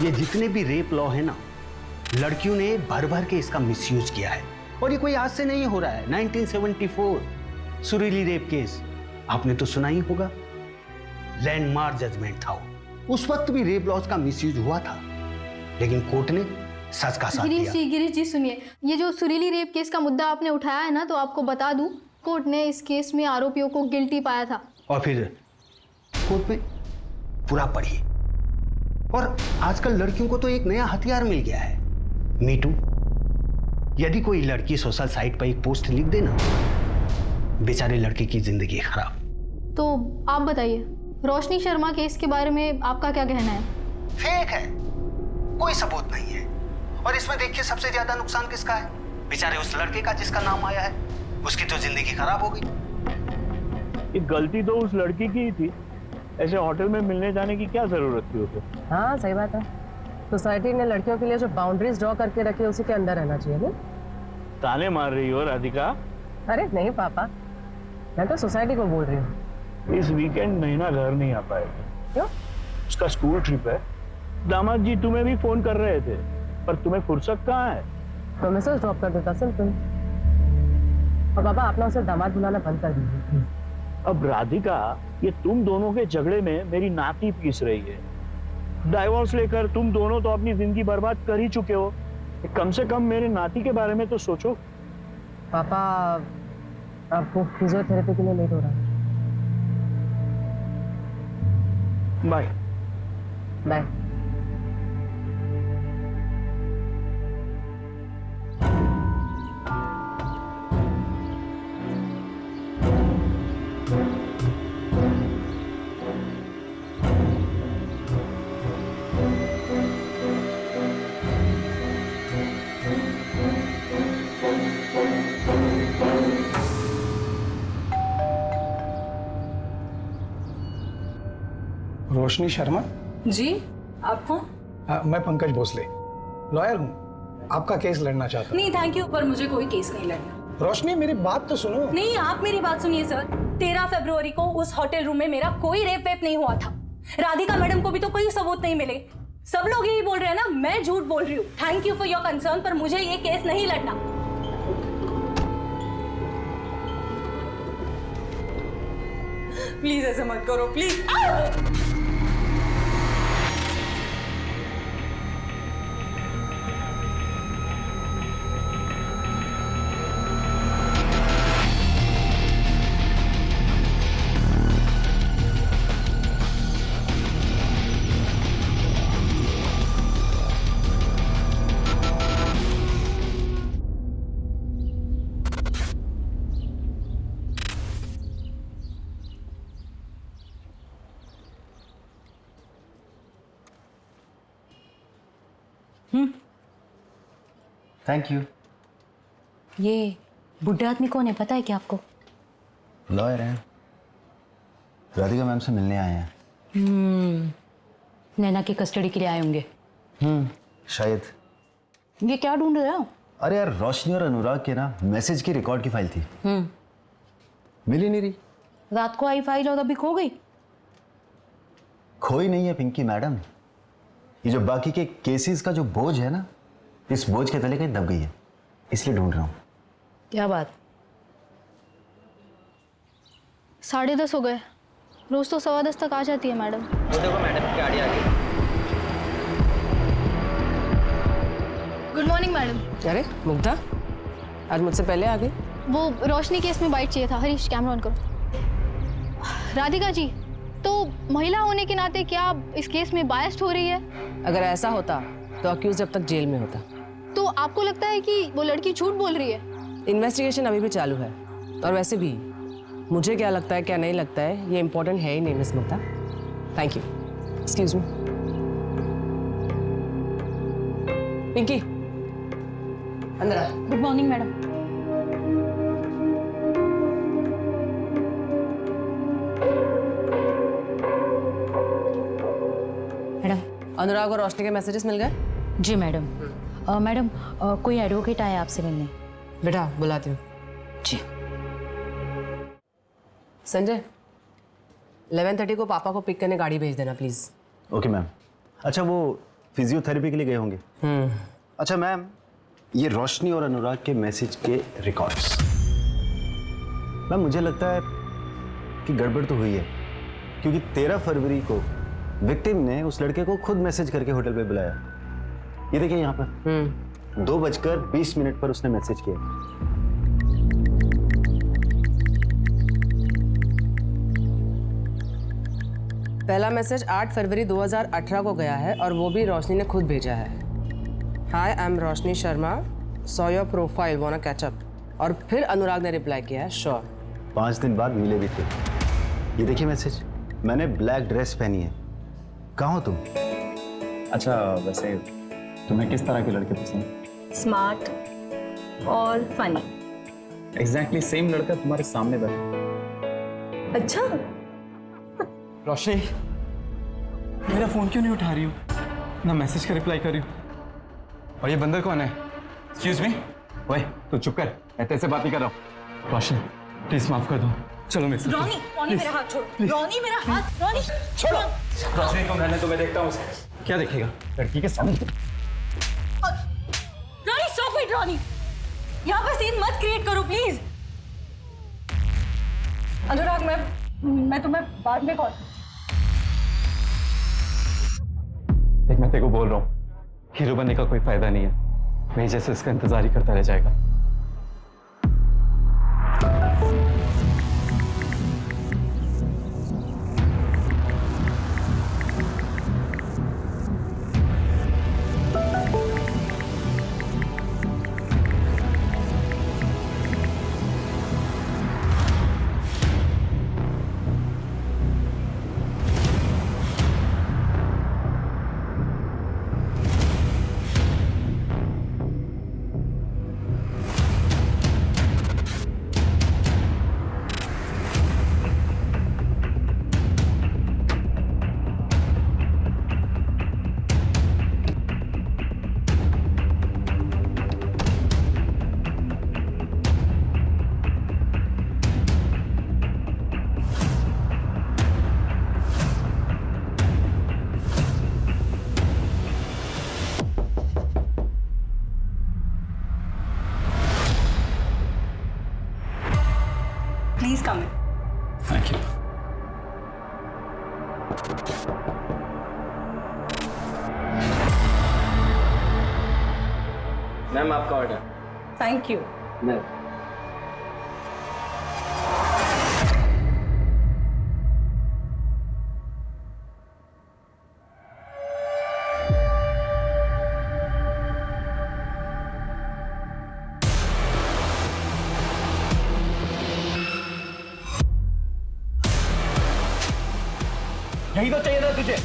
ये जितने भी रेप लॉ है ना, लड़कियों ने भर भर के इसका मिसयूज किया है। और ये कोई आज से नहीं हो रहा है। 1974 सुरीली रेप केस आपने तो सुना ही होगा। लैंडमार्क जजमेंट था वो। उस वक्त भी रेप लॉज का मिसयूज हुआ था, लेकिन कोर्ट ने सच का साथ दिया। गिरीश जी सुनिए, ये जो सुरीली रेप केस का मुद्दा आपने उठाया है ना, तो आपको बता दूं, कोर्ट ने इस केस में आरोपियों को गिल्टी पाया था। और फिर कोर्ट में पूरा पढ़िए। और आजकल लड़कियों को तो एक नया हथियार मिल गया है, मी टू। यदि कोई लड़की सोशल साइट पर एक पोस्ट लिख देना, बेचारे लड़के की जिंदगी खराब। तो आप बताइए, रोशनी शर्मा केस के बारे में आपका क्या कहना है? फेक है, कोई सबूत नहीं है। और इसमें देखिए सबसे ज्यादा नुकसान किसका है? बेचारे उस लड़के का जिसका नाम आया है, उसकी तो जिंदगी खराब हो गई। ये गलती तो उस लड़की की ही थी। ऐसे होटल में मिलने जाने की क्या जरूरत थी उसे? हाँ सही बात है। सोसाइटी ने लड़कियों के लिए जो बाउंड्रीज ड्रॉ करके रखी है उसी के अंदर रहना चाहिए ना। ताने मार रही हो राधिका? अरे नहीं पापा, मैं तो सोसाइटी को बोल रही हूँ। इस वीकेंड नैना घर नहीं आ पाएगी। क्यों? उसका स्कूल ट्रिप है। दामाद जी तुम्हें भी फोन कर रहे थे, पर तुम्हें फुर्सत कहाँ है? तो मैसेज ड्रॉप कर देता सिंपल। और पापा आप ना उसे दामाद बुलाना बंद कर दीजिए। अब राधिका, ये तुम दोनों के झगड़े में मेरी नाती पीस रही है। डाइवोर्स लेकर तुम दोनों तो अपनी जिंदगी बर्बाद कर ही चुके हो। कम से कम मेरे नाती के बारे में तो सोचो। पापा आपको फिजियोथेरेपी के लिए लेट हो रहा है। Bye bye. रोशनी शर्मा जी, आप कौन? मैं पंकज भोसले, लॉयर हूँ। आपका केस लड़ना चाहता हूँ। नहीं थैंक यू, पर मुझे कोई केस नहीं लड़ना। रोशनी मेरी बात तो सुनो। नहीं, आप मेरी बात सुनिए सर। 13 फरवरी को उस होटल रूम में मेरा कोई रेप वेप नहीं हुआ था। राधिका मैडम को भी तो कोई सबूत नहीं मिले। सब लोग यही बोल रहे हैं ना, मैं झूठ बोल रही हूँ। Thank you for your concern, पर मुझे ये केस नहीं लड़ना। प्लीज ऐसे मत करो, प्लीज। Thank you. ये बुढ़े आदमी कौन है, पता है क्या आपको? लॉयर हैं, राधिका मैम से मिलने आए हैं। नैना की कस्टडी के लिए आए होंगे। शायद। ये क्या ढूंढ रहे हो? अरे यार, रोशनी और अनुराग के ना मैसेज की रिकॉर्ड की फाइल थी। मिल ही नहीं रही। रात को आई फाइल और अभी खो गई। खोई नहीं है पिंकी मैडम, ये जो बाकी के केसेस का जो बोझ है ना, इस बोझ के तले कहीं दब गई है, इसलिए ढूंढ रहा हूँ। क्या बात? 10:30 हो गए। रोज तो 10:15 तक आ जाती है मैडम। वो देखो मैडम की गाड़ी आ गई। Good morning madam. अरे मुग्धा, आज मुझसे पहले आ गई। वो रोशनी केस में बाइट चाहिए था। हरीश कैमरा ऑन करो। राधिका जी, तो महिला होने के नाते क्या इस केस में बायस्ड हो रही है? अगर ऐसा होता तो अक्यूज जब तक जेल में होता। तो आपको लगता है कि वो लड़की झूठ बोल रही है? इन्वेस्टिगेशन अभी भी चालू है, और वैसे भी मुझे क्या लगता है क्या नहीं लगता है ये इंपॉर्टेंट है ही नहीं miss Mugdha. Thank you. Excuse me Pinky, अंदर आ। Good morning madam. Madam, Anurag और रोशनी के मैसेजेस मिल गए? जी मैडम। मैडम, कोई एडवोकेट आया आपसे मिलने। बेटा बुलाती हूँ। जी। संजय, 11:30 को पापा को पिक करने गाड़ी भेज देना प्लीज। Okay ma'am. अच्छा, वो फिजियोथेरेपी के लिए गए होंगे। अच्छा मैम, ये रोशनी और अनुराग के मैसेज के रिकॉर्ड्स, मैम मुझे लगता है कि गड़बड़ तो हुई है, क्योंकि 13 फरवरी को विक्टिम ने उस लड़के को खुद मैसेज करके होटल पे बुलाया। ये देखिए यहाँ पर 2:20 पर उसने मैसेज किया। पहला मैसेज 8 फरवरी 2018 को गया है और वो भी रोशनी ने खुद भेजा है। Hi, I am Roshni Sharma, saw your profile, wanna catch up. और फिर अनुराग ने रिप्लाई किया है, श्योर। 5 दिन बाद मिले भी थे। ये देखिए मैसेज, मैंने ब्लैक ड्रेस पहनी है, कहाँ हो तुम? अच्छा, वैसे तुम्हें किस तरह के लड़के पसंद? स्मार्ट और फनी। एग्जैक्टली सेम लड़का तुम्हारे सामने बैठा। अच्छा, रोशनी, मेरा फोन क्यों नहीं उठा रही हो? ना मैसेज का रिप्लाई कर रही हो। और ये बंदर कौन है? Excuse me. ओए तू चुप कर, मैं तेरे से बात नहीं कर रहा हूँ। रोशनी प्लीज माफ कर दो, चलो मेरे साथ। रॉनी, रॉनी मेरा हाथ छोड़ो। रॉनी मेरा हाथ, रॉनी छोड़ो। रोशनी को रहने दो, मैं देखता हूँ उसे। क्या देखेगा लड़की के सामने? Ronnie stop it. रॉनी, यहाँ पर सीन मत क्रिएट करो प्लीज। अनुराग, मैं तुम्हें बाद में कॉल। देख, मैं तेरे को बोल रहा हूँ, हीरो बनने का कोई फायदा नहीं है। मैं जैसे इसका इंतजार ही करता रह जाएगा। Please come in. Thank you. Ma'am आपका ऑर्डर। Thank you. मैम यही तो चाहिए था तुझे।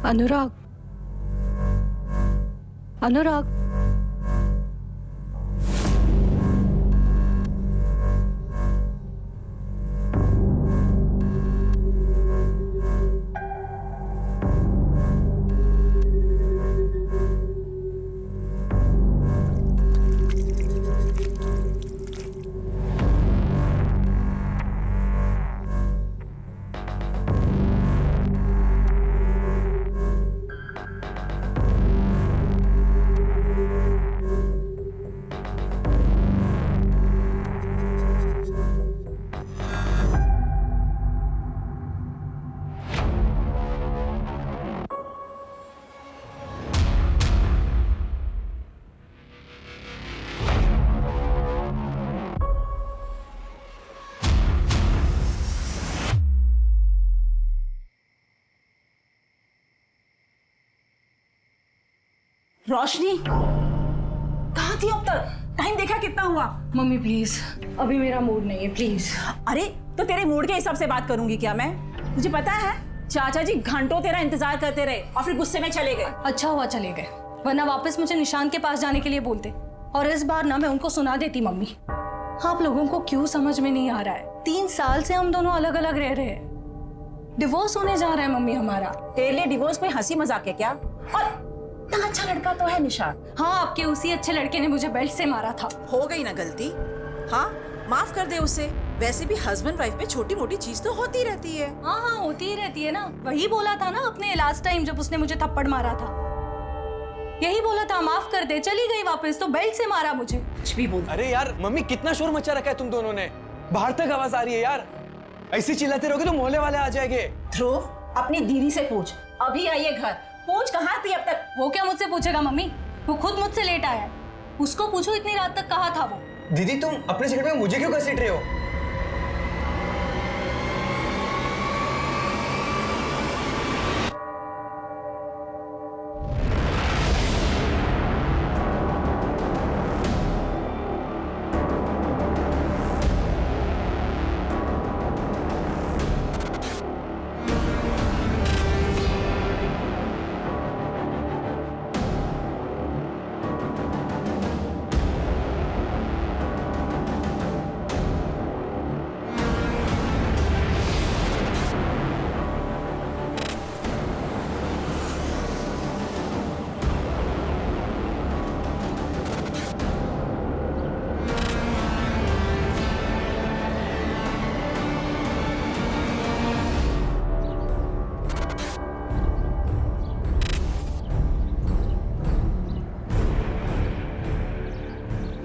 अनुराग, अनुराग, रोशनी कहाँ थी अब तक? टाइम देखा कितना हुआ? मम्मी प्लीज, अभी मेरा मूड नहीं है, प्लीज। अरे तो तेरे मूड के हिसाब से बात करूंगी क्या मैं? मुझे पता है चाचा जी घंटों तेरा इंतजार करते रहे और फिर गुस्से में चले गए। अच्छा हुआ चले गए, वरना वापस मुझे निशान के पास जाने के लिए बोलते और इस बार ना मैं उनको सुना देती। मम्मी, आप लोगों को क्यों समझ में नहीं आ रहा है? 3 साल से हम दोनों अलग अलग रह रहे हैं। डिवोर्स होने जा रहा है मम्मी हमारा। तेरे लिए डिवोर्स कोई हंसी मजाक है क्या? और इतना अच्छा लड़का तो है निशान। हाँ, आपके उसी अच्छे लड़के ने मुझे बेल्ट से मारा था। हो गई ना गलती, हाँ माफ कर दे उसे। वैसे भी हस्बैंड वाइफ में छोटी मोटी चीज तो होती रहती है। हाँ हाँ, होती ही रहती है ना। वही बोला था ना अपने लास्ट टाइम जब उसने मुझे थप्पड़ मारा था, यही बोला था माफ कर दे। चली गई वापस तो बेल्ट से मारा मुझे। कुछ भी बोल। अरे यार मम्मी, कितना शोर मचा रखा है तुम दोनों ने, बाहर तक आवाज आ रही है यार। ऐसे चिल्लाते रहोगे तो मोहल्ले वाले आ जाएंगे। ध्रुव, अपनी दीदी से पूछ, अभी आई है घर, पूछ कहाँ थी अब तक। वो क्या मुझसे पूछेगा मम्मी, वो खुद मुझसे लेट आया है। उसको पूछो इतनी रात तक कहाँ था वो। दीदी तुम अपने सिगरेट में मुझे क्यों घसीट रहे हो?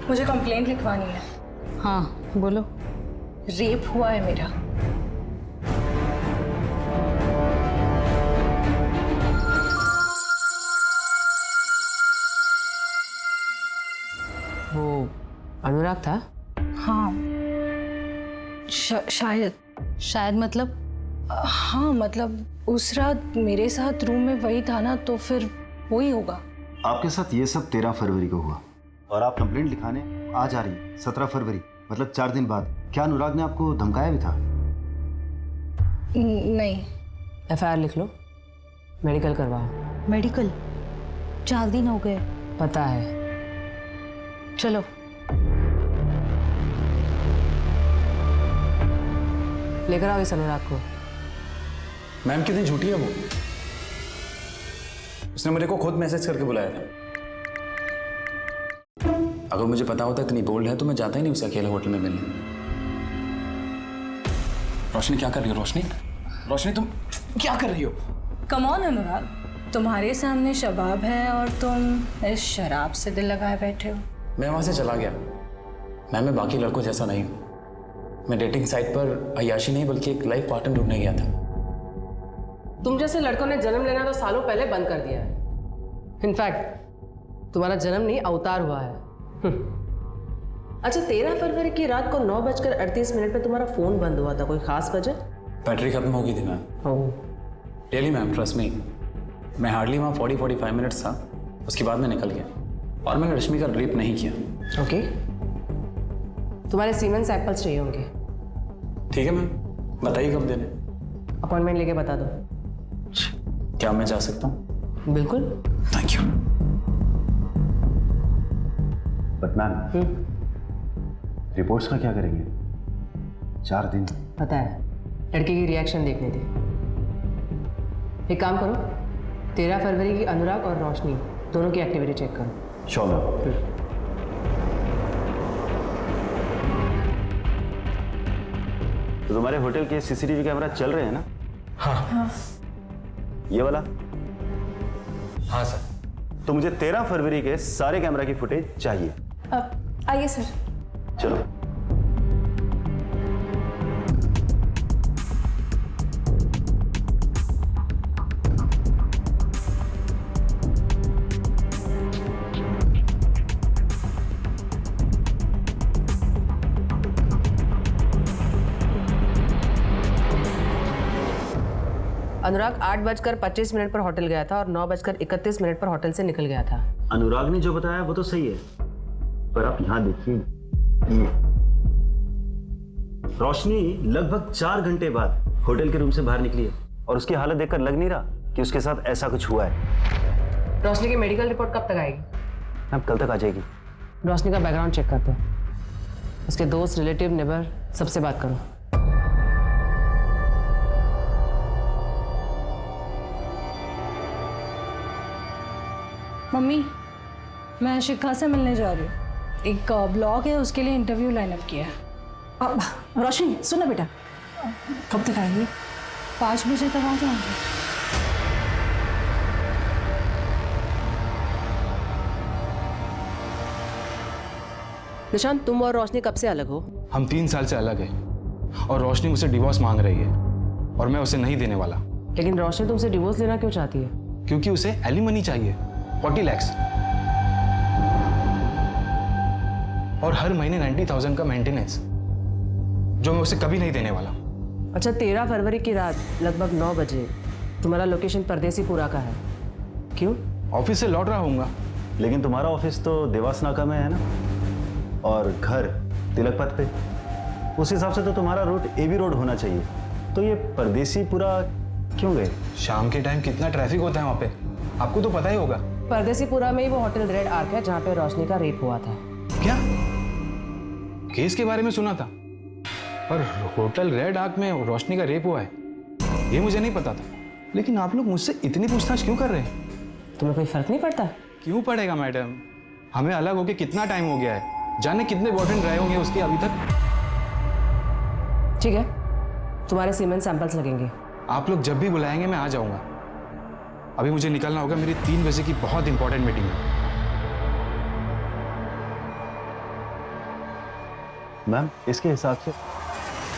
मुझे कंप्लेंट लिखवानी है। हाँ बोलो। रेप हुआ है मेरा। वो अनुराग था? हाँ शायद मतलब हाँ मतलब उस रात मेरे साथ रूम में वही था ना, तो फिर वही होगा। आपके साथ ये सब 13 फरवरी को हुआ और आप कंप्लेंट लिखाने आज आ रही हैं 17 फरवरी, मतलब 4 दिन बाद। क्या अनुराग ने आपको धमकाया भी था? नहीं। FIR लिख लो, मेडिकल करवाओ। मेडिकल? 4 दिन हो गए। पता है। चलो। लेकर आओ इस अनुराग को। मैम कितनी झूठी है वो, उसने मेरे को खुद मैसेज करके बुलाया था। अगर मुझे पता होता इतनी बोल्ड है तो मैं जाता ही नहीं उसे अकेले होटल में मिलने। रोशनी क्या कर रही हो? रोशनी, रोशनी तुम क्या कर रही हो? कम ऑन अनुराग, तुम्हारे सामने शबाब है और तुम इस शराब से दिल लगाए बैठे हो। मैं वहां से चला गया। मैं बाकी लड़कों जैसा नहीं हूँ। मैं डेटिंग साइट पर अय्याशी नहीं बल्कि एक लाइफ पार्टनर ढूंढने गया था। तुम जैसे लड़कों ने जन्म लेना तो सालों पहले बंद कर दिया है। इनफैक्ट तुम्हारा जन्म नहीं अवतार हुआ है। अच्छा, 13 फरवरी की रात को 9:38 पे तुम्हारा फोन बंद हुआ था, कोई खास वजह? बैटरी खत्म हो गई थी ma'am. Really ma'am, trust me. मैं हार्डली वहाँ 40-45 मिनट्स था, उसके बाद मैं निकल गया और मैंने रश्मि का रेप नहीं किया। ओके। तुम्हारे सीमेंस सैंपल्स चाहिए होंगे। ठीक है मैम, बताइए कब देने? अपॉइंटमेंट लेके बता दो। क्या मैं जा सकता हूँ? बिल्कुल। Thank you. But ma'am, reports का क्या करेंगे? 4 दिन। पता है, लड़के की रिएक्शन देखनी थी। एक काम करो, 13 फरवरी की अनुराग और रोशनी दोनों की एक्टिविटी चेक करो। Sure ma'am. तो तुम्हारे होटल के CCTV कैमरा चल रहे हैं ना? हाँ। ये वाला? हाँ सर। तो मुझे 13 फरवरी के सारे कैमरा की फुटेज चाहिए। आइए सर। चलो। अनुराग 8:25 पर होटल गया था और 9:31 पर होटल से निकल गया था। अनुराग ने जो बताया वो तो सही है, पर आप यहां देखिए, ये रोशनी लगभग 4 घंटे बाद होटल के रूम से बाहर निकली है और उसकी हालत देखकर लग नहीं रहा कि उसके साथ ऐसा कुछ हुआ है। रोशनी की मेडिकल रिपोर्ट कब तक आएगी? मैम कल तक आ जाएगी। रोशनी का बैकग्राउंड चेक करते हैं। उसके दोस्त, रिलेटिव, नेबर सबसे बात करो। मम्मी, मैं शिखा से मिलने जा रही हूँ। एक ब्लॉग है, उसके लिए इंटरव्यू लाइन अप किया है। रोशनी सुन ना बेटा, कब तक आएंगी? 5 बजे तक आ जाऊँगी। निशांत, तुम और रोशनी कब से अलग हो? हम 3 साल से अलग हैं और रोशनी मुझसे डिवोर्स मांग रही है और मैं उसे नहीं देने वाला। लेकिन रोशनी तुमसे डिवोर्स लेना क्यों चाहती है? क्योंकि उसे एलिमनी चाहिए 40 लाख और हर महीने 90,000 का मेंटेनेंस, जो मैं उसे कभी नहीं देने वाला। अच्छा, 13 फरवरी की रात लगभग 9 बजे तुम्हारा लोकेशन परदेसीपुरा का है, क्यों? ऑफिस से लौट रहा हूँगा। लेकिन तुम्हारा ऑफिस तो देवास नाका में है ना, और घर तिलक पथ पे। उस हिसाब से तो तुम्हारा रूट AB रोड होना चाहिए। तो ये परदेसीपुरा क्यों गए? शाम के टाइम कितना ट्रैफिक होता है वहाँ पे, आपको तो पता ही होगा। परदेसीपुरा में ही वो होटल रेड आर्क है जहाँ पे रोशनी का रेप हुआ था। क्या? केस के बारे में सुना था, पर होटल रेड आर्क में रोशनी का रेप हुआ है ये मुझे नहीं पता था। लेकिन आप लोग मुझसे इतनी पूछताछ क्यों कर रहे हैं? तुम्हें कोई फर्क नहीं पड़ता? क्यों पड़ेगा मैडम, हमें अलग होके कितना टाइम हो गया है, जाने कितने बॉयफ्रेंड रहे होंगे उसके अभी तक। ठीक है, तुम्हारे सीमेन सैंपल्स लगेंगे। आप लोग जब भी बुलाएंगे मैं आ जाऊंगा। अभी मुझे निकलना होगा, मेरी 3 बजे की बहुत इंपॉर्टेंट मीटिंग है। मैम, इसके हिसाब से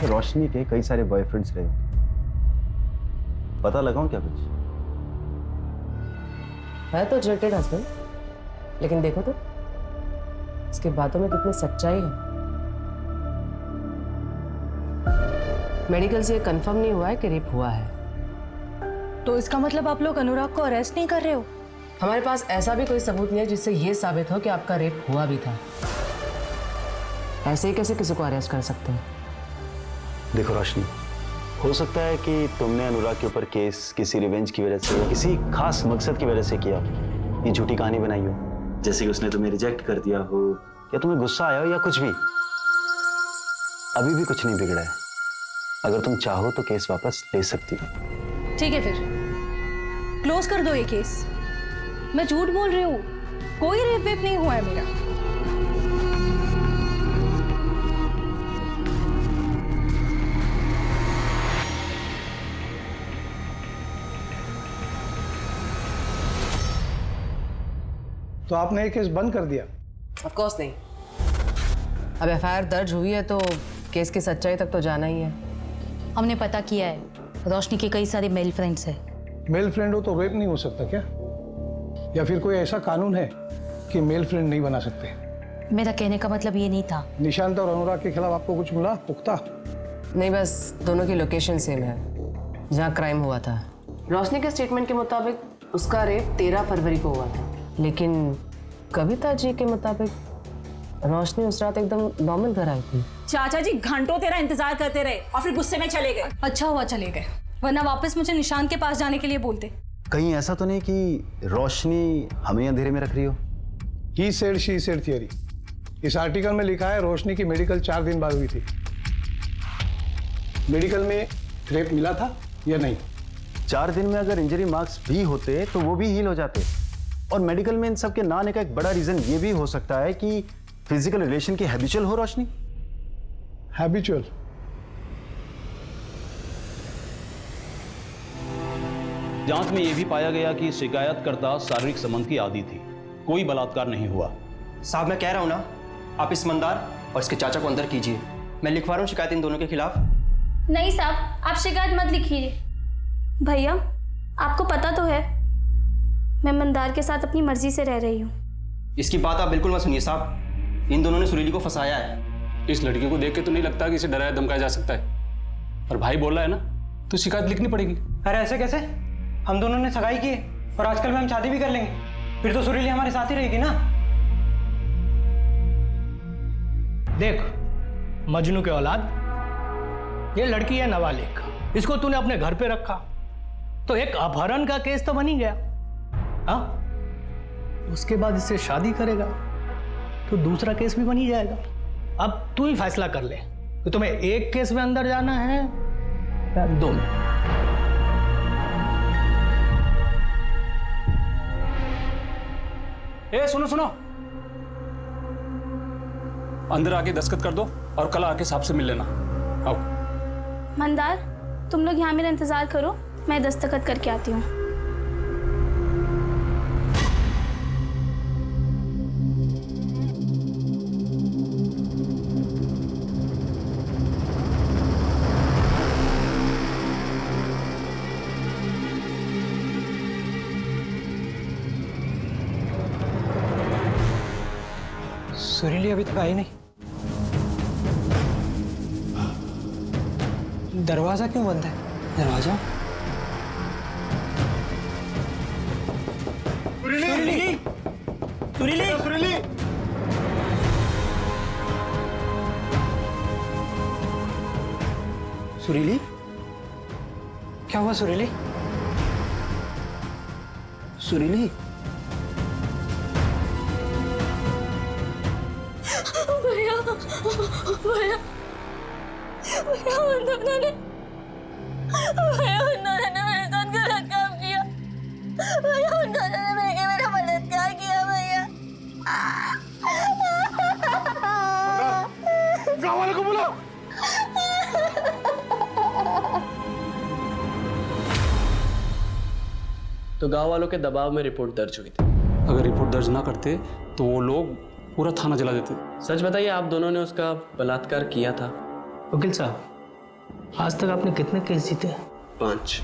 रोशनी के कई सारे बॉयफ्रेंड्स रहे। पता लगाऊं क्या कुछ? है तो जल्टेड हस्बैंड, लेकिन देखो तो इसके बातों में कितनी सच्चाई है। मेडिकल से कंफर्म नहीं हुआ है कि रेप हुआ है। तो इसका मतलब आप लोग अनुराग को अरेस्ट नहीं कर रहे हो? हमारे पास ऐसा भी कोई सबूत नहीं है जिससे ये साबित हो कि आपका रेप हुआ भी था। ऐसे ही कैसे किसी को अरेस्ट कर सकते हैं? देखो रोशनी, हो सकता है कि तुमने अनुराग के ऊपर केस किसी रिवेंज की वजह से या किसी खास मकसद की वजह से किया, ये झूठी कहानी बनाई हो, जैसे कि उसने तुम्हें रिजेक्ट कर दिया हो या तुम्हें गुस्सा आया हो या कुछ भी। अभी भी कुछ नहीं बिगड़ा है। अगर तुम चाहो तो केस वापस ले सकती हो। ठीक है, फिर क्लोज कर दो ये केस। मैं झूठ बोल रही हूँ, कोई रेप वेप नहीं हुआ है मेरा। तो आपने ये केस बंद कर दिया? ऑफ कोर्स नहीं। अब FIR दर्ज हुई है तो केस की सच्चाई तक तो जाना ही है। हमने पता किया है, रोशनी के कई सारे मेल फ्रेंड्स हैं। मेल फ्रेंड हो तो रेप नहीं हो सकता क्या? या फिर कोई ऐसा कानून है कि मेल फ्रेंड नहीं बना सकते? मेरा कहने का मतलब ये नहीं था। निशांत और अनुराग के खिलाफ आपको कुछ मिला पुख्ता? नहीं, बस दोनों की लोकेशन सेम है जहाँ क्राइम हुआ था। रोशनी के स्टेटमेंट के मुताबिक उसका रेप 13 फरवरी को हुआ था, लेकिन कविता जी के मुताबिक रोशनी उस रात एकदम नॉर्मल घर आई थी। चाचा जी घंटों तेरा इंतजार करते रहे और फिर गुस्से में चले गए। अच्छा हुआ चले गए, वरना वापस मुझे निशांत के पास जाने के लिए बोलते। कहीं ऐसा तो नहीं कि रोशनी हमें अंधेरे में रख रही हो? He said she said theory. इस आर्टिकल में लिखा है रोशनी की मेडिकल 4 दिन बाद हुई थी। मेडिकल में रेप मिला था या नहीं? 4 दिन में अगर इंजरी मार्क्स भी होते तो वो भी हील हो जाते। और मेडिकल में इन सब के ना आने का एक बड़ा रीजन ये भी हो सकता है कि फिजिकल रिलेशन की हैबिचुअल हो रोशनी। हैबिचुअल? जांच में यह भी पाया गया कि शिकायतकर्ता शारीरिक संबंध की आदी थी, कोई बलात्कार नहीं हुआ। साहब मैं कह रहा हूं ना, आप इस मंदार और इसके चाचा को अंदर कीजिए। मैं लिखवा रहा हूं शिकायत इन दोनों के खिलाफ। नहीं साहब, आप शिकायत मत लिखिए। भैया, आपको पता तो है मैं मंदार के साथ अपनी मर्जी से रह रही हूँ। इसकी बात आप बिल्कुल मत सुनिए साहब, इन दोनों ने सुरीली को फंसाया है। इस लड़की को देख के तो नहीं लगता कि इसे डराया धमकाया जा सकता है, पर भाई बोल रहा है ना, तो शिकायत लिखनी पड़ेगी। अरे ऐसे कैसे? हम दोनों ने सगाई की है और आजकल में हम शादी भी कर लेंगे, फिर तो सुरीली हमारे साथ ही रहेगी ना। देख मजनू के औलाद, ये लड़की है नाबालिग, इसको तूने अपने घर पे रखा तो एक अपहरण का केस तो बन ही गया। हाँ, उसके बाद इससे शादी करेगा तो दूसरा केस भी बन ही जाएगा। अब तू ही फैसला कर ले कि तुम्हें एक केस में अंदर जाना है या 2 में। ए सुनो सुनो, अंदर आके दस्तखत कर दो और कल आके साहब से मिल लेना। आओ। मंदार, तुम लोग यहाँ मेरा इंतजार करो, मैं दस्तखत करके आती हूँ। सुरीली अभी तक आई नहीं। दरवाजा क्यों बंद है? दरवाजा सुरीली सुरीली सुरीली सुरीली, क्या हुआ सुरीली? सुरीली भैया भैया भैया उन दोनों ने मेरे साथ गलत काम किया। भैया उन दोनों ने मिलकर मेरा बलात्कार किया। भैया गाँव वालों को बुलाओ। तो गांव वालों के दबाव में रिपोर्ट दर्ज हुई थी। अगर रिपोर्ट दर्ज ना करते तो वो लोग पूरा थाना जला देते। सच बताइए, आप दोनों ने उसका बलात्कार किया था? वकील साहब, आज तक आपने कितने केस जीते? 5,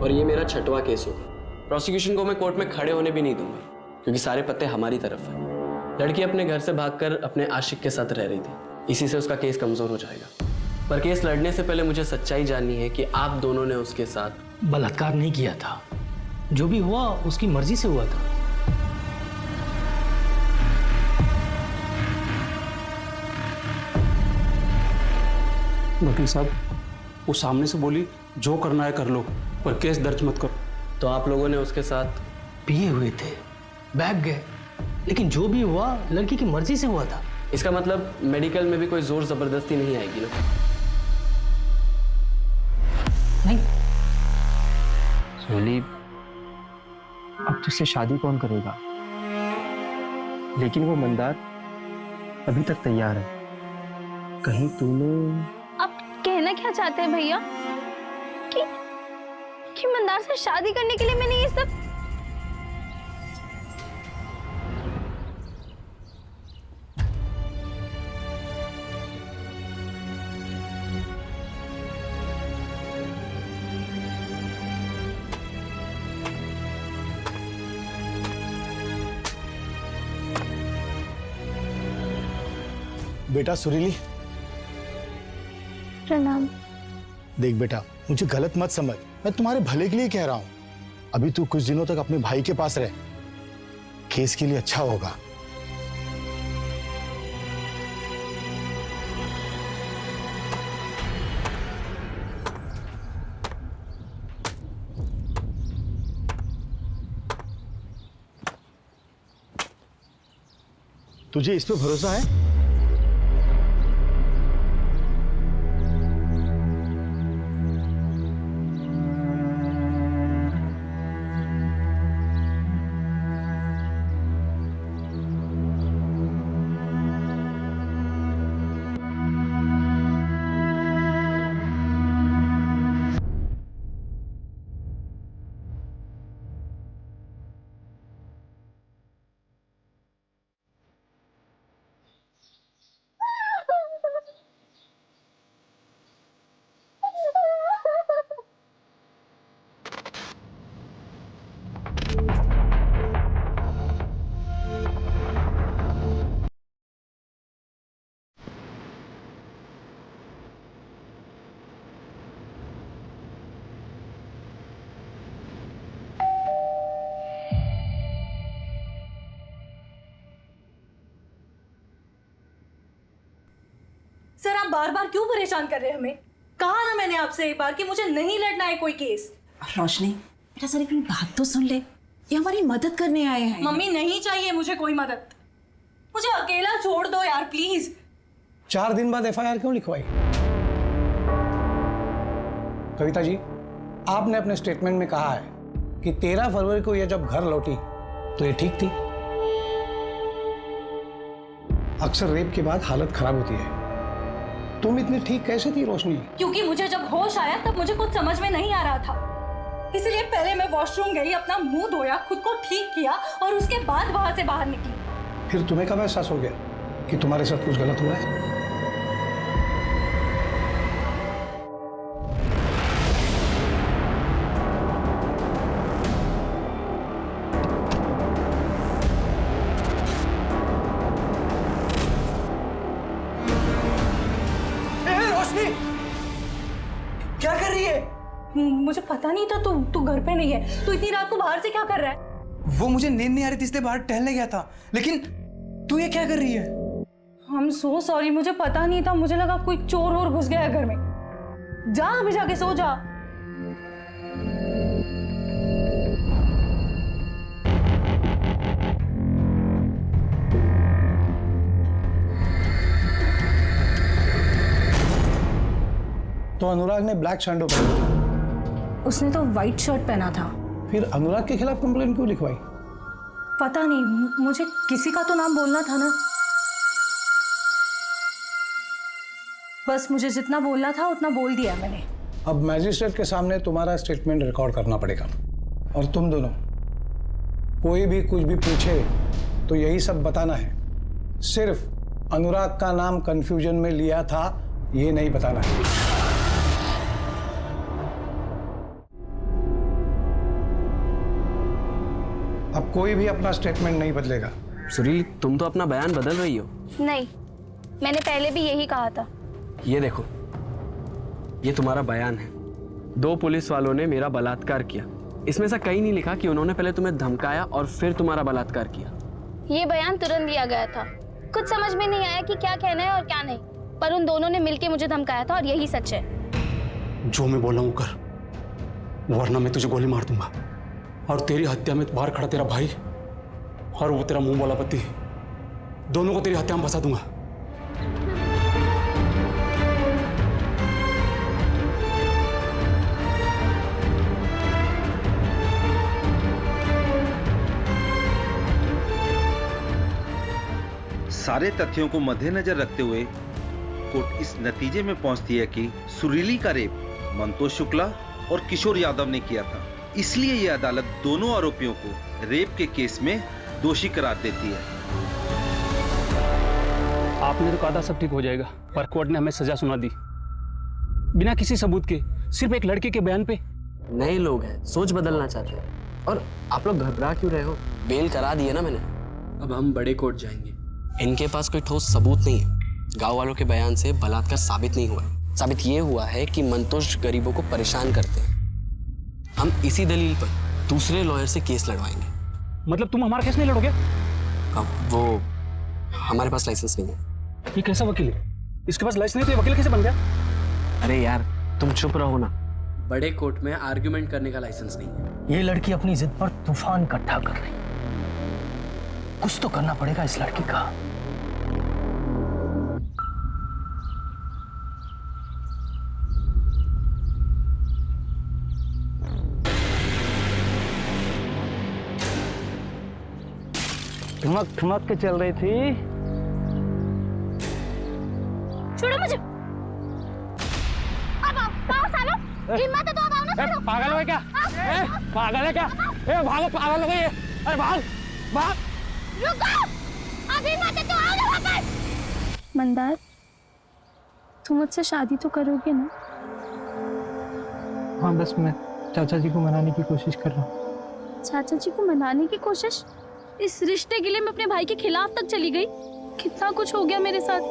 और ये मेरा 6वां केस होगा। प्रोसिक्यूशन को मैं कोर्ट में खड़े होने भी नहीं दूंगा, क्योंकि सारे पत्ते हमारी तरफ हैं। लड़की अपने घर से भागकर अपने आशिक के साथ रह रही थी, इसी से उसका केस कमजोर हो जाएगा। पर केस लड़ने से पहले मुझे सच्चाई जाननी है कि आप दोनों ने उसके साथ बलात्कार नहीं किया था। जो भी हुआ उसकी मर्जी से हुआ था। वकील साहब, वो सामने से बोली जो करना है कर लो, पर केस दर्ज मत करो। तो आप लोगों ने उसके साथ पिए हुए थे, बैग गए, लेकिन जो भी हुआ लड़की की मर्जी से हुआ था। इसका मतलब मेडिकल में भी कोई जोर जबरदस्ती नहीं आएगी ना? नहीं। सोली, अब तुझसे शादी कौन करेगा? लेकिन वो मंदार अभी तक तैयार है। कहीं तूने... आप कहना क्या चाहते हैं भैया? कि मंदार से शादी करने के लिए मैंने ये सब... बेटा सुरीली, प्रणाम। देख बेटा, मुझे गलत मत समझ, मैं तुम्हारे भले के लिए कह रहा हूं। अभी तू कुछ दिनों तक अपने भाई के पास रह, केस के लिए अच्छा होगा। तुझे इस पे भरोसा है? सर, आप बार बार क्यों परेशान कर रहे हैं हमें? कहा ना मैंने आपसे एक बार कि मुझे नहीं लड़ना है कोई केस। रोशनी, बेटा सर अपनी बात तो सुन ले, ये हमारी मदद करने आए हैं। मम्मी, नहीं चाहिए मुझे कोई मदद, मुझे अकेला छोड़ दो यार प्लीज। 4 दिन बाद FIR क्यों लिखवाई? कविता जी, आपने अपने स्टेटमेंट में कहा है कि 13 फरवरी को ये जब घर लौटी तो ये ठीक थी। अक्सर रेप के बाद हालत खराब होती है। तुम इतनी ठीक कैसे थी रोशनी? क्योंकि मुझे जब होश आया तब मुझे कुछ समझ में नहीं आ रहा था, इसलिए पहले मैं वॉशरूम गई, अपना मुंह धोया, खुद को ठीक किया और उसके बाद वहां से बाहर निकली। फिर तुम्हें कब एहसास हो गया कि तुम्हारे साथ कुछ गलत हुआ है? क्या कर रही है? मुझे पता नहीं था तू घर पे नहीं है। तू इतनी रात को बाहर से क्या कर रहा है? वो मुझे नींद नहीं आ रही थी इसलिए बाहर टहलने गया था, लेकिन तू ये क्या कर रही है? I'm so sorry, मुझे पता नहीं था, मुझे लगा कोई चोर और घुस गया है घर में। जा अभी जाके सो जा। तो अनुराग ने ब्लैक शैंडो पहना, उसने तो व्हाइट शर्ट पहना था। फिर अनुराग के खिलाफ कंप्लेंट क्यों लिखवाई? पता नहीं, मुझे किसी का तो नाम बोलना था ना। बस मुझे जितना बोलना था उतना बोल दिया मैंने। अब मैजिस्ट्रेट के सामने तुम्हारा स्टेटमेंट रिकॉर्ड करना पड़ेगा, और तुम दोनों कोई भी कुछ भी पूछे तो यही सब बताना है। सिर्फ अनुराग का नाम कंफ्यूजन में लिया था ये नहीं बताना है। अब कोई भी अपना स्टेटमेंट नहीं बदलेगा। सुरीली, तुम तो अपना बयान बदल रही हो। नहीं, मैंने पहले भी यही कहा था। ये देखो, ये तुम्हारा बयान है। 2 पुलिस वालों ने मेरा बलात्कार किया। इसमें ऐसा कहीं नहीं लिखा कि उन्होंने पहले तुम्हें धमकाया और फिर तुम्हारा बलात्कार किया। ये बयान तुरंत दिया गया था। कुछ समझ में नहीं आया कि क्या कहना है और क्या नहीं, पर उन दोनों ने मिलके मुझे धमकाया था और यही सच है। जो मैं बोल रहा हूँ कर, वरना मैं तुझे गोली मार दूंगा और तेरी हत्या में बाहर खड़ा तेरा भाई और वो तेरा मुंह वाला पति, दोनों को तेरी हत्या में फंसा दूंगा। सारे तथ्यों को मद्देनजर रखते हुए कोर्ट इस नतीजे में पहुंचती है कि सुरीली का रेप मंतोष शुक्ला और किशोर यादव ने किया था। इसलिए यह अदालत दोनों आरोपियों को रेप के केस में दोषी करार देती है। आपने तो कहा था सब ठीक हो जाएगा, पर कोर्ट ने हमें सजा सुना दी बिना किसी सबूत के, सिर्फ एक लड़के के बयान पे। नए लोग हैं, सोच बदलना चाहते हैं, और आप लोग घबरा क्यों रहे हो? बेल करा दी है ना मैंने। अब हम बड़े कोर्ट जाएंगे। इनके पास कोई ठोस सबूत नहीं है। गांव वालों के बयान से बलात्कार साबित नहीं हुआ। साबित ये हुआ है कि मंतोष गरीबों को परेशान करते हैं। हम इसी दलील पर दूसरे लॉयर से केस लड़वाएंगे। मतलब तुम हमारा केस नहीं लड़ोगे? अब वो हमारे पास लाइसेंस नहीं है। ये कैसा वकील है? इसके पास लाइसेंस नहीं तो ये वकील कैसे बन गया? अरे यार, तुम चुप रहो ना। बड़े कोर्ट में आर्ग्यूमेंट करने का लाइसेंस नहीं है। ये लड़की अपनी जिद पर तूफान इकट्ठा कर रही, कुछ तो करना पड़ेगा इस लड़की का। ठुमक ठुमक के चल रही थी। छोड़ो मुझे। अब आओ सालो, हिम्मत है तो अब आओ ना सालो। पागल हो क्या? पागल है क्या? भागो, पागल हो गई है। अरे भाग भाग। रुको, अभी मत तो आओ ना वापस। मंदार, तुम मुझसे शादी तो करोगे ना? हाँ, बस मैं चाचा जी को मनाने की कोशिश कर रहा हूँ। चाचा जी को मनाने की कोशिश? इस रिश्ते के लिए मैं अपने भाई के खिलाफ तक चली गई। कितना कुछ हो गया मेरे साथ।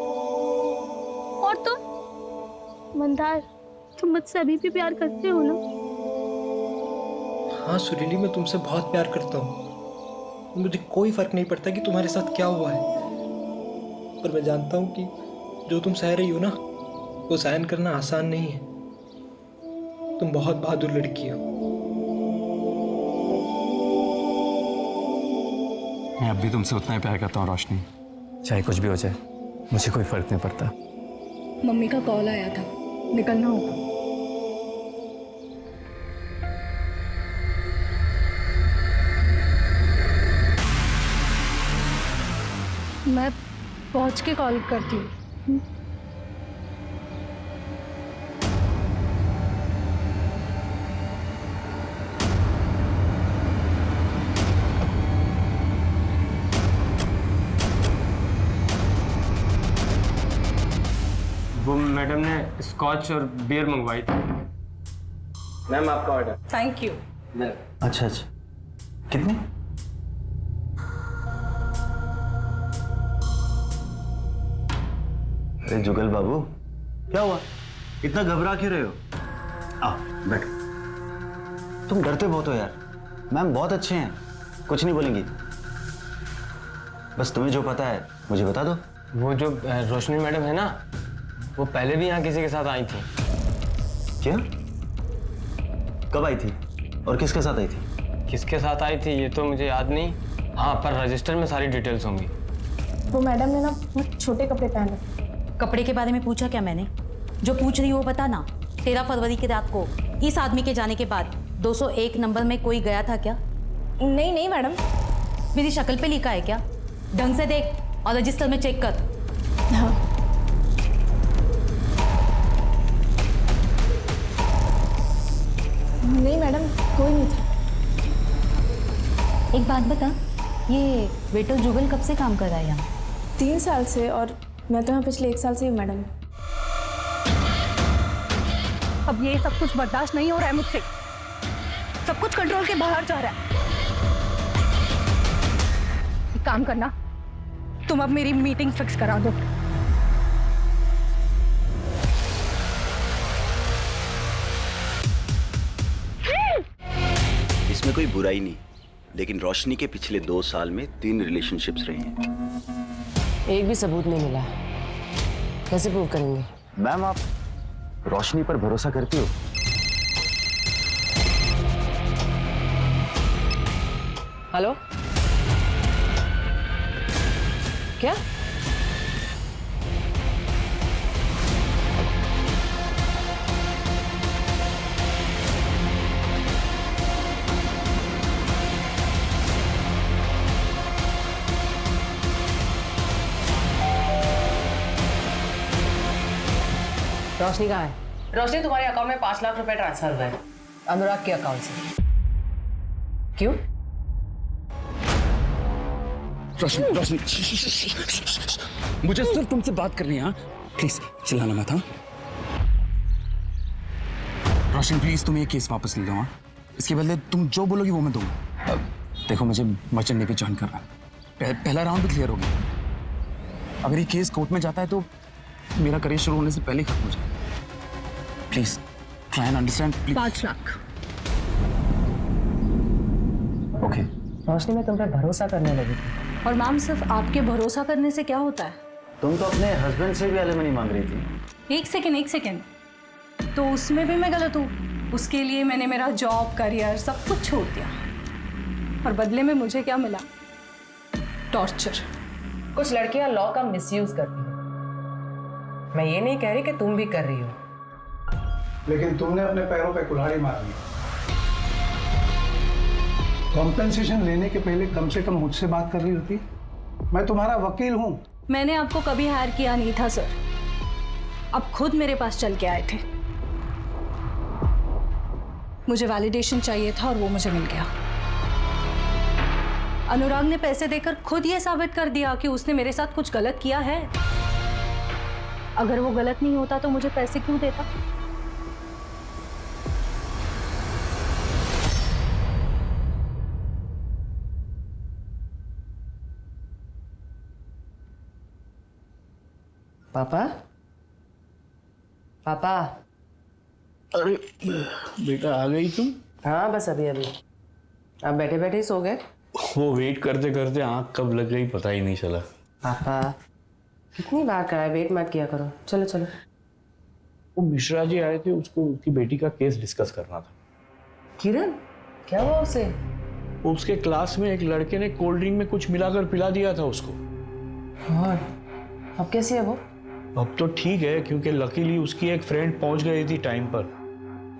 और तुम मंदार, तुम मुझसे अभी भी प्यार करते हो ना? हाँ सुरीली, मैं तुमसे बहुत प्यार करता हूँ। मुझे कोई फर्क नहीं पड़ता कि तुम्हारे साथ क्या हुआ है, पर मैं जानता हूँ कि जो तुम सह रही हो ना, वो सहन करना आसान नहीं है। तुम बहुत बहादुर लड़की हो। मैं अब भी तुमसे उतना ही प्यार करता हूँ रोशनी। चाहे कुछ भी हो जाए, मुझे कोई फर्क नहीं पड़ता। मम्मी का कॉल आया था, निकलना होगा। मैं पहुंच के कॉल करती हूँ। वो मैडम ने स्कॉच और बियर मंगवाई थी। मैम आपका ऑर्डर। Thank you. अच्छा अच्छा, कितने? अरे जुगल बाबू, क्या हुआ? इतना घबरा क्यों रहे हो? आओ बैठो। तुम डरते बहुत हो यार। मैम बहुत अच्छे हैं, कुछ नहीं बोलेंगी। बस तुम्हें जो पता है मुझे बता दो। वो जो रोशनी मैडम है ना, वो पहले भी यहाँ किसी के साथ आई थी। क्या? कब आई थी और किसके साथ आई थी? किसके साथ आई थी ये तो मुझे याद नहीं। हाँ, पर रजिस्टर में सारी डिटेल्स होंगी। वो मैडम ने ना बहुत छोटे कपड़े पहन रखे। कपड़े के बारे में पूछा क्या मैंने? जो पूछ रही हो वो बता ना। 13 फरवरी की रात को इस आदमी के जाने के बाद 201 नंबर में कोई गया था क्या? नहीं नहीं मैडम। मेरी शक्ल पे लिखा है क्या? ढंग से देख और रजिस्टर में चेक कर। हाँ। नहीं मैडम, कोई नहीं था। एक बात बता, ये वेटर जुगल कब से काम कर रहा है यहाँ? 3 साल से, और मैं तो यहाँ पिछले 1 साल से हूँ मैडम। अब ये सब कुछ बर्दाश्त नहीं हो रहा है मुझसे। सब कुछ कंट्रोल के बाहर जा रहा है। एक काम करना, तुम अब मेरी मीटिंग फिक्स करा दो। इसमें कोई बुराई नहीं, लेकिन रोशनी के पिछले 2 साल में 3 रिलेशनशिप्स रही हैं। एक भी सबूत नहीं मिला, कैसे प्रूव करेंगे? मैम आप रोशनी पर भरोसा करती हो? हेलो, क्या? रोशनी कहाँ है? रोशनी, तुम्हारे अकाउंट में 5 लाख रुपए ट्रांसफर हुए हैं अनुराग के अकाउंट से। क्यों? रोशनी रोशनी, मुझे सिर्फ तुमसे बात करनी है। हाँ प्लीज चिल्लाना मत। हाँ रोशनी प्लीज, तुम ये केस वापस ले लो। हाँ, इसके बदले तुम जो बोलोगी वो मैं दूंगा। देखो मुझे मर्चेंट नेवी ज्वाइन करना है। पहला राउंड भी क्लियर हो गया। अगर ये केस कोर्ट में जाता है तो मेरा करियर शुरू होने से पहले ही खत्म हो जाए। Please try and understand. 5 lakh. Okay. Roshni, मैं तुम पे भरोसा करने लगी थी। और मैम, सिर्फ आपके भरोसा करने से क्या होता है? तुम तो अपने हस्बैंड से भी एलिमनी मांग रही थी। एक सेकेंड, तो उसमें भी मैं गलत हूँ? उसके लिए मैंने मेरा जॉब, करियर सब कुछ छोड़ दिया, और बदले में मुझे क्या मिला? टॉर्चर। कुछ लड़कियां लॉ का मिसयूज करती हैं। मैं ये नहीं कह रही कि तुम भी कर रही हो, लेकिन तुमने अपने पैरों पे कुल्हाड़ी मार दी। कॉम्पेंसेशन लेने के पहले कम से कम मुझसे बात कर रही होती। मैं तुम्हारा वकील हूं। मैंने आपको कभी हायर किया नहीं था सर। आप खुद मेरे पास चल के आए थे। मुझे वैलिडेशन चाहिए था और वो मुझे मिल गया। अनुराग ने पैसे देकर खुद ये साबित कर दिया कि उसने मेरे साथ कुछ गलत किया है। अगर वो गलत नहीं होता तो मुझे पैसे क्यों देता? पापा? पापा? अरे बेटा, आ गई तुम? हाँ बस अभी अभी। आप बैठे बैठे ही सो गए? वो वेट करते करते आँख कब लग गई पता ही नहीं चला। पापा कितनी बार कहा है, वेट मत किया करो। चलो चलो। वो मिश्रा जी आए थे, उसको उसकी बेटी का केस डिस्कस करना था। किरण, क्या हुआ उसे? उसके क्लास में एक लड़के ने कोल्ड ड्रिंक में कुछ मिलाकर पिला दिया था उसको। और अब कैसी है वो? अब तो ठीक है, क्योंकि लकीली उसकी एक फ्रेंड पहुंच गई थी टाइम पर,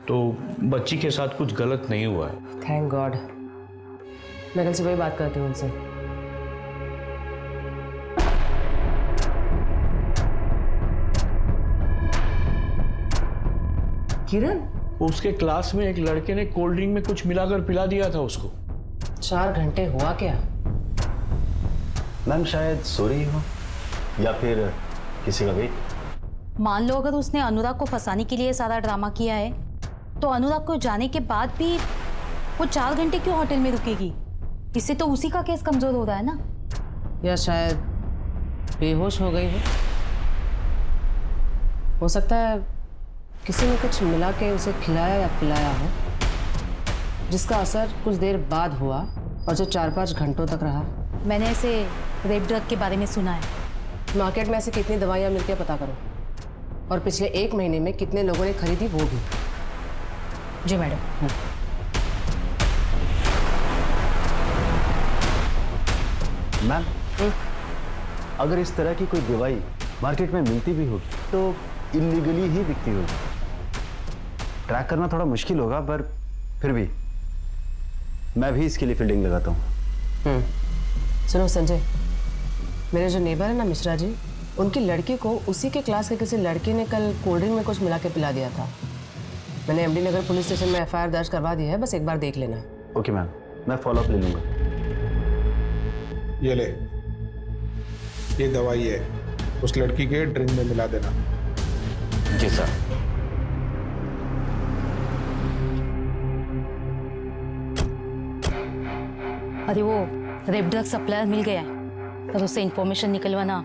तो बच्ची के साथ कुछ गलत नहीं हुआ है। Thank God. मैं कल सुबह ही बात करती हूँ उनसे। किरण? उसके क्लास में एक लड़के ने कोल्ड ड्रिंक में कुछ मिलाकर पिला दिया था उसको। 4 घंटे हुआ क्या? मैम शायद सो रही हो या फिर किसी का वेट। मान लो अगर उसने अनुराग को फंसाने के लिए सारा ड्रामा किया है तो अनुराग को जाने के बाद भी वो 4 घंटे क्यों होटल में रुकेगी? इससे तो उसी का केस कमजोर हो रहा है ना। या शायद बेहोश हो गई हो सकता है किसी ने कुछ मिला के उसे खिलाया या पिलाया हो, जिसका असर कुछ देर बाद हुआ और जो 4-5 घंटों तक रहा। मैंने ऐसे रेप ड्रग के बारे में सुना है। मार्केट में ऐसे कितनी दवाइयाँ मिलती है पता करो, और पिछले 1 महीने में कितने लोगों ने खरीदी वो भी। जी मैडम। मैम अगर इस तरह की कोई दवाई मार्केट में मिलती भी होगी तो इलीगली ही बिकती होगी। ट्रैक करना थोड़ा मुश्किल होगा, पर फिर भी मैं भी इसके लिए फील्डिंग लगाता हूँ। सुनो संजय, मेरे जो नेबर है ना मिश्रा जी, उनकी लड़की को उसी के क्लास के किसी लड़के ने कल कोल्ड ड्रिंक में कुछ मिला के पिला दिया था। मैंने एमडी नगर पुलिस स्टेशन में FIR दर्ज करवा दी है, बस एक बार देख लेना। ओके मैम, मैं फॉलोअप ले लूंगा। ये ले, ये दवाई है, उस लड़की के ड्रिंक में मिला देना। जी सर। अरे वो रेप ड्रग सप्लायर मिल गया है और उससे इंफॉर्मेशन निकलवाना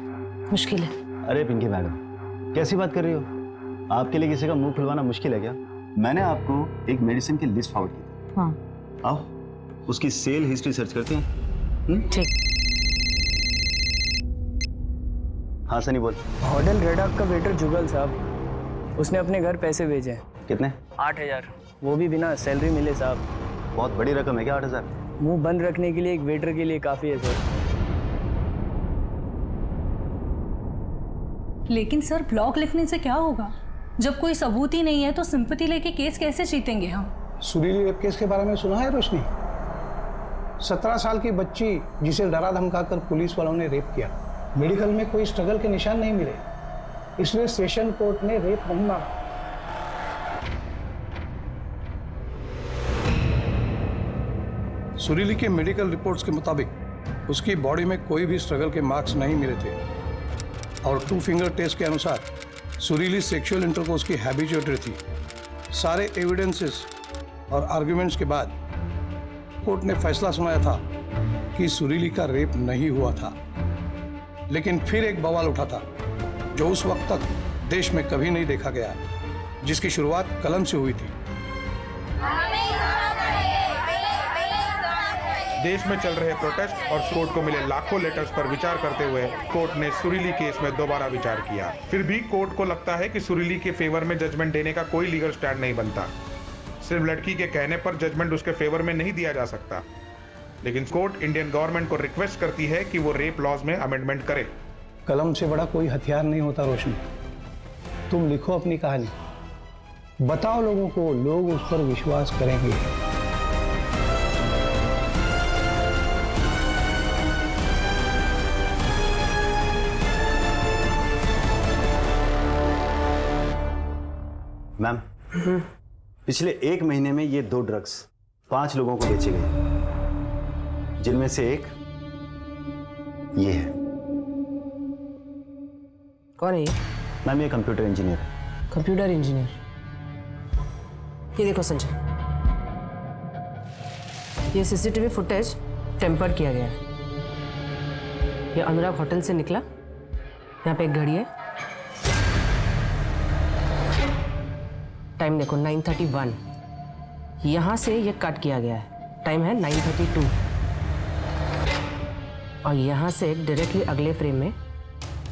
मुश्किल है। अरे पिंकी मैडम, कैसी बात कर रही हो? आपके लिए किसी का मुंह खुलवाना मुश्किल है क्या? मैंने आपको एक मेडिसिन की लिस्ट फॉरवर्ड की थी। हाँ। आओ उसकी सेल हिस्ट्री सर्च करते हैं। ठीक। हाँ सनी बोल। होटल रेड आर्क का वेटर जुगल साहब, उसने अपने घर पैसे भेजे। कितने? 8000, वो भी बिना सैलरी मिले साहब। बहुत बड़ी रकम है क्या 8000? मुंह बंद रखने के लिए एक वेटर के लिए काफी है सर। लेकिन सर ब्लॉग लिखने से क्या होगा? जब कोई सबूत ही नहीं है तो सिंपैथी लेके केस कैसे जीतेंगे हम? सुरीली रेप केस के बारे में सुना है रोशनी? 17 साल की बच्ची जिसे डरा धमकाकर पुलिस वालों ने रेप किया। मेडिकल में कोई स्ट्रगल के निशान नहीं मिले, इसलिए सेशन कोर्ट ने रेप नहीं माना। सुरीली के मेडिकल रिपोर्ट्स के मुताबिक उसकी बॉडी में कोई भी स्ट्रगल के मार्क्स नहीं मिले थे, और 2 फिंगर टेस्ट के अनुसार सुरीली सेक्सुअल इंटरकोर्स की हैबिचुएटर थी। सारे एविडेंसेस और आर्ग्यूमेंट्स के बाद कोर्ट ने फैसला सुनाया था कि सुरीली का रेप नहीं हुआ था। लेकिन फिर एक बवाल उठा था जो उस वक्त तक देश में कभी नहीं देखा गया, जिसकी शुरुआत कलम से हुई थी। देश में चल रहे प्रोटेस्ट और कोर्ट को मिले लाखों लेटर्स पर विचार करते हुए कोर्ट ने सुरीली केस में दोबारा विचार किया। फिर भी कोर्ट को लगता है कि सुरीली के फेवर में जजमेंट देने का कोई लीगल स्टैंड नहीं बनता। सिर्फ लड़की के कहने पर जजमेंट उसके फेवर में नहीं दिया जा सकता। लेकिन कोर्ट इंडियन गवर्नमेंट को रिक्वेस्ट करती है कि वो रेप लॉज में अमेंडमेंट करे। कलम से बड़ा कोई हथियार नहीं होता रोशनी। तुम लिखो अपनी कहानी, बताओ लोगों को, लोग उस पर विश्वास करेंगे। मैम, पिछले 1 महीने में ये 2 ड्रग्स 5 लोगों को बेचे गए, जिनमें से एक ये है। कौन है ये? मैम ये कंप्यूटर इंजीनियर है। Computer engineer? ये देखो संजय, ये CCTV फुटेज टेम्पर्ड किया गया है। ये अनुराग होटल से निकला, यहाँ पे एक घड़ी है, टाइम देखो 9:31। यहाँ से ये कट किया गया है, टाइम है 9:32। और यहाँ से डायरेक्टली अगले फ्रेम में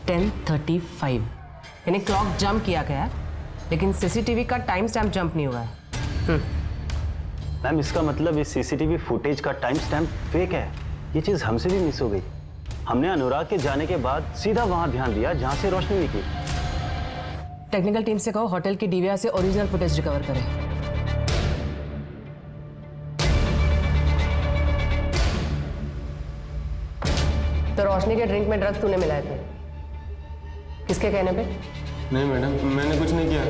10:35, यानी क्लॉक जंप किया गया है, लेकिन CCTV का टाइम स्टैम्प जंप नहीं हुआ है। मैम इसका मतलब इस CCTV फुटेज का टाइम स्टैम्प फेक है। ये चीज़ हमसे भी मिस हो गई। हमने अनुराग के जाने के बाद सीधा वहां ध्यान दिया जहां से रोशनी निकली। टेक्निकल टीम से कहो होटल की DVR से ओरिजिनल फुटेज रिकवर करें। तो रोशनी के ड्रिंक में ड्रग्स तूने मिलाए थे, किसके कहने पे? नहीं मैडम, मैंने कुछ नहीं किया।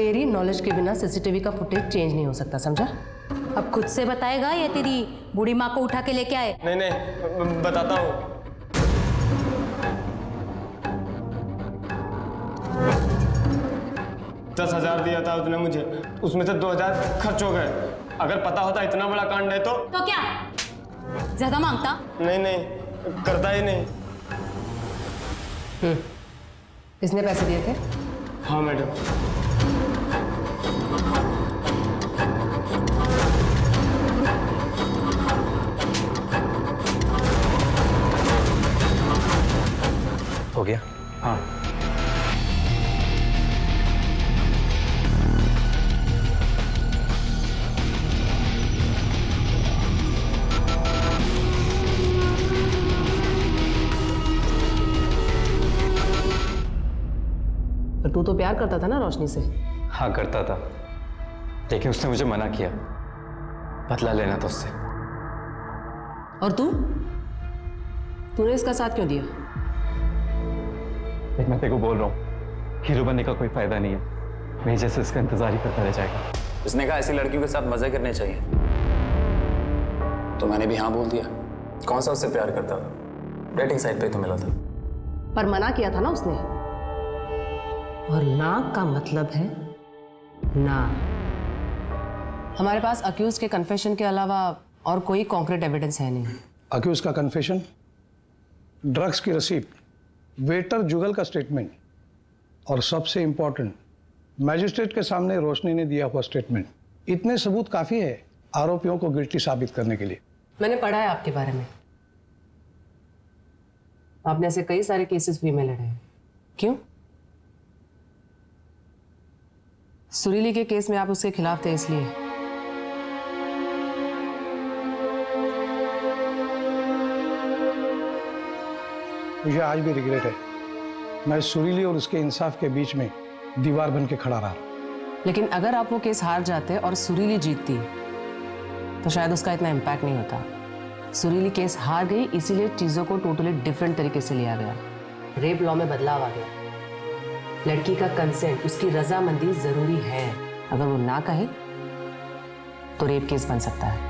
तेरी नॉलेज के बिना सीसीटीवी का फुटेज चेंज नहीं हो सकता, समझा? अब खुद से बताएगा या तेरी बूढ़ी माँ को उठा के लेके आए? नहीं नहीं, बताता हूँ। दस 10,000 दिया था उसने मुझे, उसमें से 2,000 खर्च हो गए। अगर पता होता इतना बड़ा कांड है तो क्या ज्यादा मांगता? नहीं नहीं, करता ही नहीं। इसने पैसे दिए थे? हाँ मैडम। हो गया? हाँ। तू तो प्यार करता था ना रोशनी से? हाँ करता था, लेकिन उसने मुझे मना किया। बदला लेना था उससे। और तूने इसका साथ क्यों दिया? मैं तेरे को बोल रहा हूँ, हीरो बनने का कोई फायदा नहीं है। मैं जैसे इसका इंतजार ही करता रह जाएगा। उसने कहा ऐसी लड़कियों के साथ मजे करने चाहिए, तो मैंने भी हाँ बोल दिया। कौन सा उससे प्यार करता था, डेटिंग साइट पे तो मिला था। पर मना किया था ना उसने, और ना का मतलब है ना। हमारे पास अक्यूज के कन्फेशन के अलावा और कोई कॉन्क्रीट एविडेंस है नहीं। अक्यूज का कन्फेशन, ड्रग्स की रसीद, वेटर जुगल का स्टेटमेंट और सबसे इंपॉर्टेंट मैजिस्ट्रेट के सामने रोशनी ने दिया हुआ स्टेटमेंट, इतने सबूत काफी है आरोपियों को गिल्टी साबित करने के लिए। मैंने पढ़ा है आपके बारे में, आपने ऐसे कई सारे केसेस भी में लड़े हैं। क्यों? सुरीली के केस में आप उसके खिलाफ थे इसलिए। मुझे आज भी रिग्रेट है, मैं सुरीली और उसके इंसाफ के बीच में दीवार बन के खड़ा रहा। लेकिन अगर आप वो केस हार जाते और सुरीली जीतती तो शायद उसका इतना इम्पैक्ट नहीं होता। सुरीली केस हार गई, इसीलिए चीजों को टोटली डिफरेंट तरीके से लिया गया। रेप लॉ में बदलाव आ गया। लड़की का कंसेंट, उसकी रजामंदी जरूरी है। अगर वो ना कहे तो रेप केस बन सकता है।